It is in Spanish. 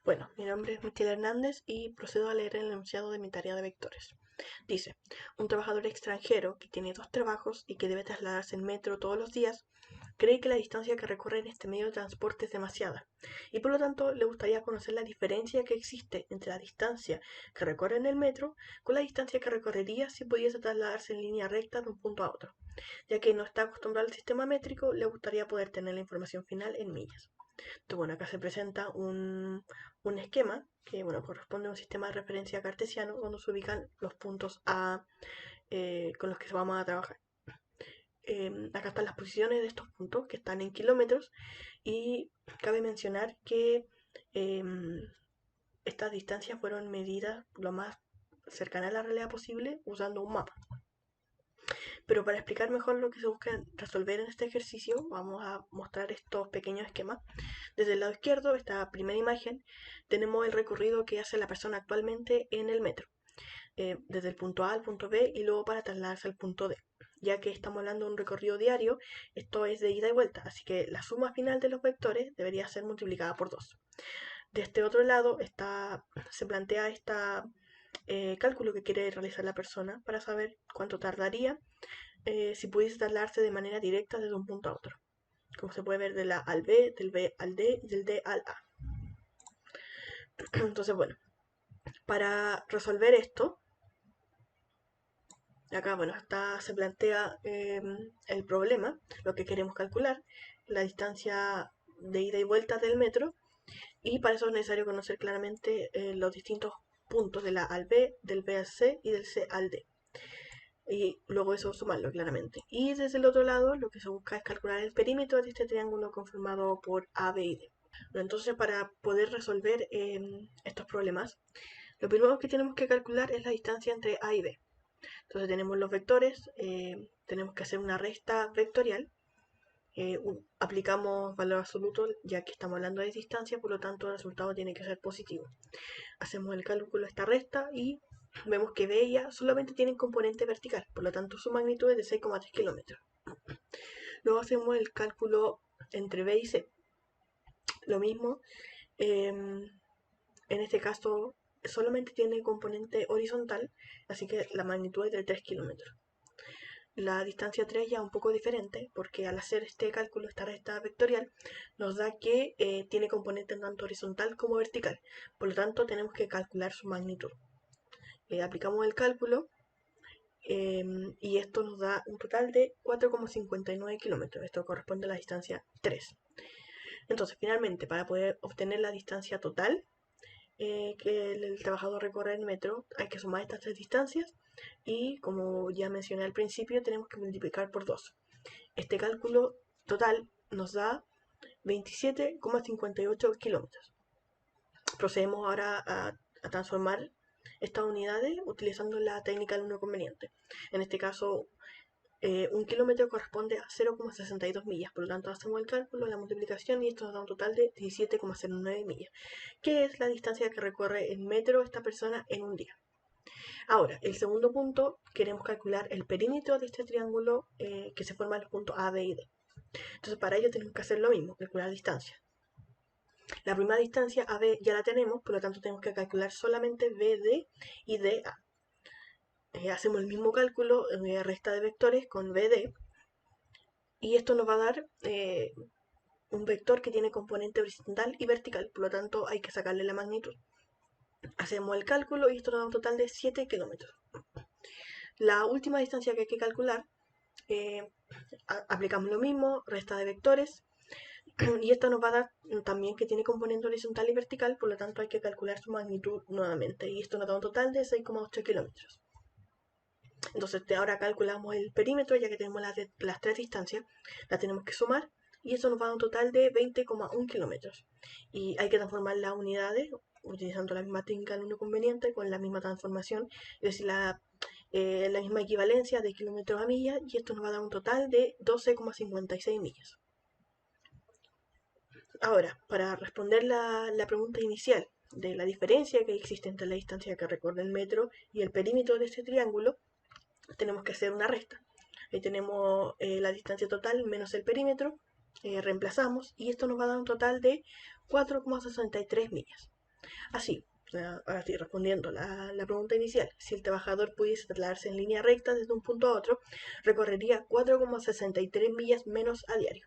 Bueno, mi nombre es Michelle Hernández y procedo a leer el enunciado de mi tarea de vectores. Dice, un trabajador extranjero que tiene dos trabajos y que debe trasladarse en metro todos los días, cree que la distancia que recorre en este medio de transporte es demasiada y por lo tanto le gustaría conocer la diferencia que existe entre la distancia que recorre en el metro con la distancia que recorrería si pudiese trasladarse en línea recta de un punto a otro. Ya que no está acostumbrado al sistema métrico, le gustaría poder tener la información final en millas. Entonces, bueno, acá se presenta un esquema que, bueno, corresponde a un sistema de referencia cartesiano donde se ubican los puntos A con los que vamos a trabajar. Acá están las posiciones de estos puntos que están en kilómetros y cabe mencionar que estas distancias fueron medidas lo más cercana a la realidad posible usando un mapa. Pero para explicar mejor lo que se busca resolver en este ejercicio, vamos a mostrar estos pequeños esquemas. Desde el lado izquierdo, esta primera imagen, tenemos el recorrido que hace la persona actualmente en el metro, desde el punto A al punto B y luego para trasladarse al punto D. Ya que estamos hablando de un recorrido diario, esto es de ida y vuelta, así que la suma final de los vectores debería ser multiplicada por 2. De este otro lado se plantea este cálculo que quiere realizar la persona para saber cuánto tardaría si pudiese trasladarse de manera directa desde un punto a otro. Como se puede ver del A al B, del B al D y del D al A. Entonces, bueno, para resolver esto, acá, bueno, se plantea el problema, lo que queremos calcular, la distancia de ida y vuelta del metro, y para eso es necesario conocer claramente los distintos puntos de la A al B, del B al C y del C al D. Y luego eso sumarlo claramente. Y desde el otro lado lo que se busca es calcular el perímetro de este triángulo conformado por A, B y D. Entonces, para poder resolver estos problemas, lo primero que tenemos que calcular es la distancia entre A y B. Entonces tenemos los vectores, tenemos que hacer una resta vectorial, aplicamos valor absoluto ya que estamos hablando de distancia, por lo tanto el resultado tiene que ser positivo. Hacemos el cálculo de esta resta y vemos que B y A solamente tienen componente vertical, por lo tanto su magnitud es de 6,3 kilómetros. Luego hacemos el cálculo entre B y C. Lo mismo, en este caso solamente tiene componente horizontal, así que la magnitud es de 3 kilómetros. La distancia 3 ya es un poco diferente, porque al hacer este cálculo, esta resta vectorial, nos da que tiene componente tanto horizontal como vertical. Por lo tanto, tenemos que calcular su magnitud. Aplicamos el cálculo y esto nos da un total de 4,59 kilómetros. Esto corresponde a la distancia 3. Entonces, finalmente, para poder obtener la distancia total que el trabajador recorre en metro, hay que sumar estas tres distancias y, como ya mencioné al principio, tenemos que multiplicar por 2. Este cálculo total nos da 27,58 kilómetros. Procedemos ahora a transformar estas unidades utilizando la técnica del 1 conveniente. En este caso, un kilómetro corresponde a 0,62 millas, por lo tanto hacemos el cálculo, la multiplicación y esto nos da un total de 17,09 millas, que es la distancia que recorre en metro esta persona en un día. Ahora, el segundo punto, queremos calcular el perímetro de este triángulo que se forma en los puntos A, B y D. Entonces para ello tenemos que hacer lo mismo, calcular distancia. La primera distancia AB ya la tenemos, por lo tanto tenemos que calcular solamente BD y DA. Hacemos el mismo cálculo en resta de vectores con BD y esto nos va a dar un vector que tiene componente horizontal y vertical, por lo tanto hay que sacarle la magnitud. Hacemos el cálculo y esto nos da un total de 7 kilómetros. La última distancia que hay que calcular, aplicamos lo mismo, resta de vectores, y esto nos va a dar también que tiene componente horizontal y vertical, por lo tanto hay que calcular su magnitud nuevamente, y esto nos da un total de 6,8 kilómetros. Entonces ahora calculamos el perímetro, ya que tenemos las tres distancias, las tenemos que sumar, y eso nos va a dar un total de 20,1 kilómetros. Y hay que transformar las unidades utilizando la misma técnica del 1 conveniente, con la misma transformación, es decir, la misma equivalencia de kilómetros a millas, y esto nos va a dar un total de 12,56 millas. Ahora, para responder la pregunta inicial de la diferencia que existe entre la distancia que recorre el metro y el perímetro de este triángulo, tenemos que hacer una resta. Ahí tenemos la distancia total menos el perímetro, reemplazamos y esto nos va a dar un total de 4,63 millas. Así, ahora sí, respondiendo la pregunta inicial, si el trabajador pudiese trasladarse en línea recta desde un punto a otro, recorrería 4,63 millas menos a diario.